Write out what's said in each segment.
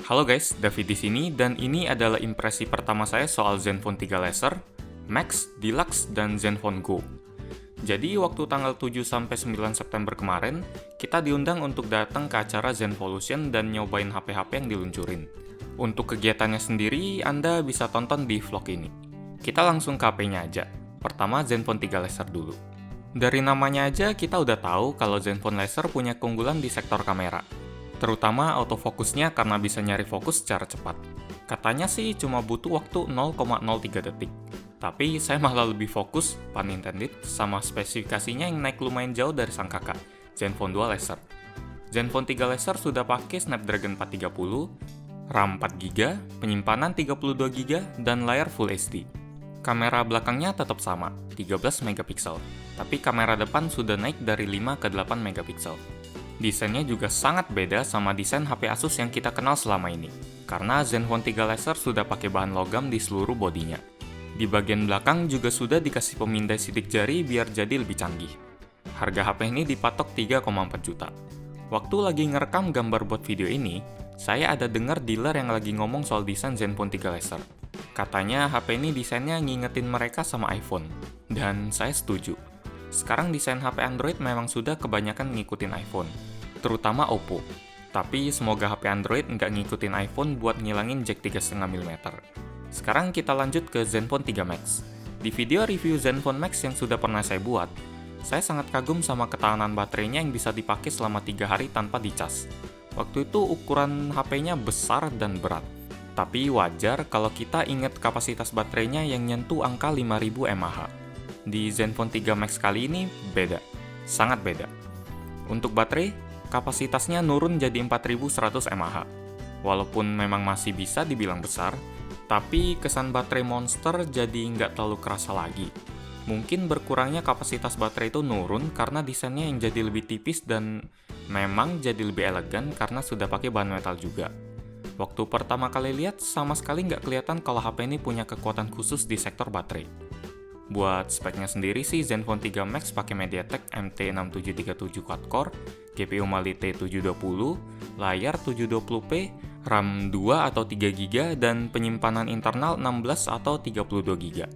Halo guys, David di sini dan ini adalah impresi pertama saya soal Zenfone 3 Laser, Max, Deluxe, dan Zenfone Go. Jadi waktu tanggal 7-9 September kemarin, kita diundang untuk datang ke acara Zenvolution dan nyobain HP-HP yang diluncurin. Untuk kegiatannya sendiri, Anda bisa tonton di vlog ini. Kita langsung ke HP-nya aja. Pertama Zenfone 3 Laser dulu. Dari namanya aja kita udah tahu kalau Zenfone Laser punya keunggulan di sektor kamera. Terutama autofokusnya karena bisa nyari fokus secara cepat. Katanya sih cuma butuh waktu 0,03 detik. Tapi saya malah lebih fokus, pun intended, sama spesifikasinya yang naik lumayan jauh dari sang kakak, Zenfone 2 Laser. Zenfone 3 Laser sudah pakai Snapdragon 430, RAM 4GB, penyimpanan 32GB, dan layar Full HD. Kamera belakangnya tetap sama, 13 megapiksel, tapi kamera depan sudah naik dari 5 ke 8 megapiksel. Desainnya juga sangat beda sama desain HP Asus yang kita kenal selama ini, karena Zenfone 3 Laser sudah pakai bahan logam di seluruh bodinya. Di bagian belakang juga sudah dikasih pemindai sidik jari biar jadi lebih canggih. Harga HP ini dipatok 3,4 juta. Waktu lagi ngerekam gambar buat video ini, saya ada dengar dealer yang lagi ngomong soal desain Zenfone 3 Laser. Katanya HP ini desainnya ngingetin mereka sama iPhone, dan saya setuju. Sekarang desain HP Android memang sudah kebanyakan ngikutin iPhone, terutama Oppo. Tapi semoga HP Android nggak ngikutin iPhone buat ngilangin jack 3,5 mm. Sekarang kita lanjut ke Zenfone 3 Max. Di video review Zenfone Max yang sudah pernah saya buat, saya sangat kagum sama ketahanan baterainya yang bisa dipakai selama 3 hari tanpa dicas. Waktu itu ukuran HP-nya besar dan berat. Tapi wajar kalau kita ingat kapasitas baterainya yang nyentuh angka 5000 mAh. Di Zenfone 3 Max kali ini beda, sangat beda. Untuk baterai, kapasitasnya nurun jadi 4100 mAh. Walaupun memang masih bisa dibilang besar, tapi kesan baterai monster jadi nggak terlalu kerasa lagi. Mungkin berkurangnya kapasitas baterai itu nurun karena desainnya yang jadi lebih tipis dan memang jadi lebih elegan karena sudah pakai bahan metal juga. Waktu pertama kali lihat, sama sekali nggak kelihatan kalau HP ini punya kekuatan khusus di sektor baterai. Buat speknya sendiri sih, Zenfone 3 Max pakai MediaTek MT6737 quad-core, GPU Mali T720, layar 720p, RAM 2 atau 3GB, dan penyimpanan internal 16 atau 32GB.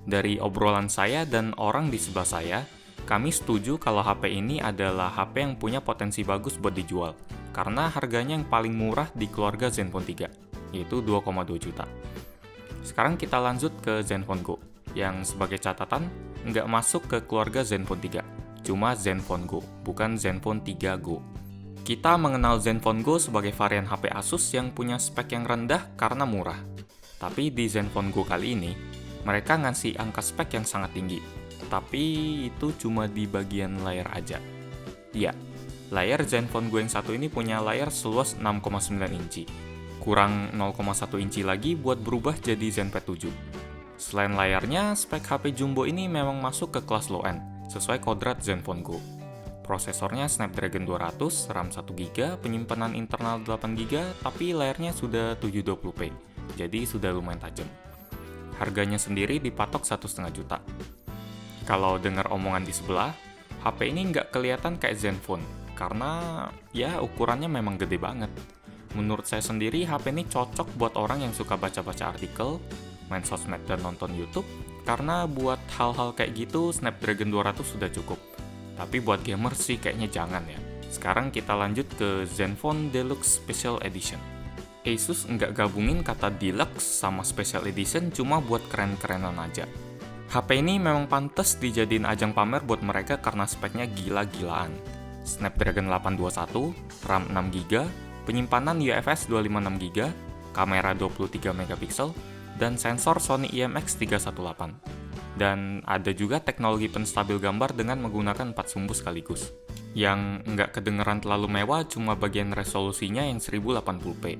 Dari obrolan saya dan orang di sebelah saya, kami setuju kalau HP ini adalah HP yang punya potensi bagus buat dijual, karena harganya yang paling murah di keluarga Zenfone 3, yaitu 2,2 juta. Sekarang kita lanjut ke Zenfone Go, yang sebagai catatan, nggak masuk ke keluarga Zenfone 3, cuma Zenfone Go, bukan Zenfone 3 Go. Kita mengenal Zenfone Go sebagai varian HP Asus yang punya spek yang rendah karena murah. Tapi di Zenfone Go kali ini, mereka ngasih angka spek yang sangat tinggi. Tapi itu cuma di bagian layar aja. Ya, layar Zenfone Go yang satu ini punya layar seluas 6,9 inci. Kurang 0,1 inci lagi buat berubah jadi Zenpad 7. Selain layarnya, spek HP Jumbo ini memang masuk ke kelas low-end, sesuai kodrat Zenfone Go. Prosesornya Snapdragon 200, RAM 1GB, penyimpanan internal 8GB, tapi layarnya sudah 720p, jadi sudah lumayan tajam. Harganya sendiri dipatok 1,5 juta. Kalau dengar omongan di sebelah, HP ini nggak kelihatan kayak Zenfone, karena ya ukurannya memang gede banget. Menurut saya sendiri, HP ini cocok buat orang yang suka baca-baca artikel, main sosmed dan nonton YouTube, karena buat hal-hal kayak gitu Snapdragon 200 sudah cukup. Tapi buat gamer sih kayaknya jangan ya. Sekarang kita lanjut ke Zenfone Deluxe Special Edition. Asus nggak gabungin kata Deluxe sama Special Edition cuma buat keren-kerenan aja. HP ini memang pantas dijadiin ajang pamer buat mereka karena speknya gila-gilaan. Snapdragon 821, RAM 6GB, penyimpanan UFS 256GB, kamera 23 megapiksel, dan sensor Sony IMX318. Dan ada juga teknologi penstabil gambar dengan menggunakan 4 sumbu sekaligus. Yang nggak kedengeran terlalu mewah cuma bagian resolusinya yang 1080p.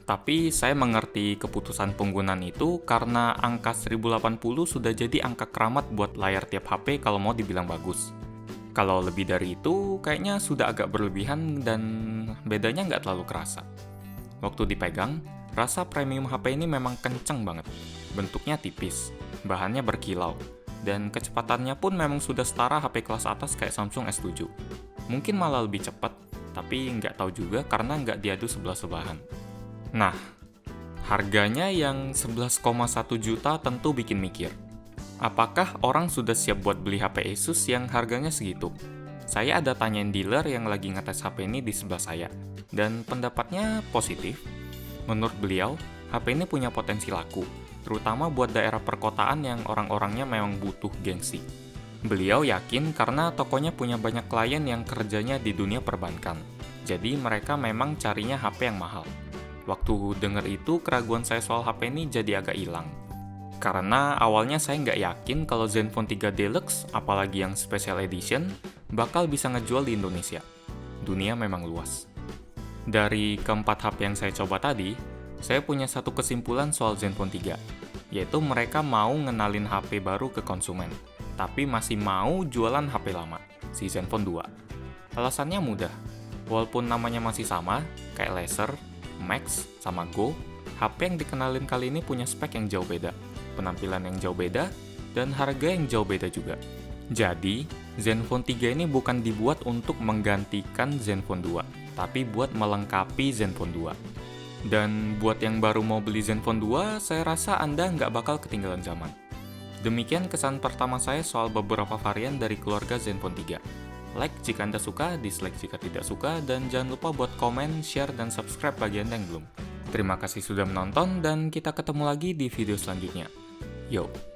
Tapi saya mengerti keputusan penggunaan itu karena angka 1080 sudah jadi angka keramat buat layar tiap HP kalau mau dibilang bagus. Kalau lebih dari itu, kayaknya sudah agak berlebihan dan bedanya nggak terlalu kerasa. Waktu dipegang, rasa premium HP ini memang kenceng banget. Bentuknya tipis, bahannya berkilau, dan kecepatannya pun memang sudah setara HP kelas atas kayak Samsung S7. Mungkin malah lebih cepat, tapi nggak tahu juga karena nggak diadu sebelah-sebelahan. Nah, harganya yang 11,1 juta tentu bikin mikir. Apakah orang sudah siap buat beli HP Asus yang harganya segitu? Saya ada tanyain dealer yang lagi ngetes HP ini di sebelah saya, dan pendapatnya positif. Menurut beliau, HP ini punya potensi laku, terutama buat daerah perkotaan yang orang-orangnya memang butuh gengsi. Beliau yakin karena tokonya punya banyak klien yang kerjanya di dunia perbankan, jadi mereka memang carinya HP yang mahal. Waktu denger itu, keraguan saya soal HP ini jadi agak hilang. Karena awalnya saya nggak yakin kalau Zenfone 3 Deluxe, apalagi yang Special Edition, bakal bisa ngejual di Indonesia. Dunia memang luas. Dari keempat HP yang saya coba tadi, saya punya satu kesimpulan soal Zenfone 3, yaitu mereka mau ngenalin HP baru ke konsumen, tapi masih mau jualan HP lama, si Zenfone 2. Alasannya mudah, walaupun namanya masih sama, kayak Laser, Max, sama Go, HP yang dikenalin kali ini punya spek yang jauh beda, penampilan yang jauh beda, dan harga yang jauh beda juga. Jadi, Zenfone 3 ini bukan dibuat untuk menggantikan Zenfone 2, tapi buat melengkapi Zenfone 2. Dan buat yang baru mau beli Zenfone 2, saya rasa Anda nggak bakal ketinggalan zaman. Demikian kesan pertama saya soal beberapa varian dari keluarga Zenfone 3. Like jika Anda suka, dislike jika tidak suka, dan jangan lupa buat komen, share, dan subscribe bagi Anda yang belum. Terima kasih sudah menonton, dan kita ketemu lagi di video selanjutnya. Yo!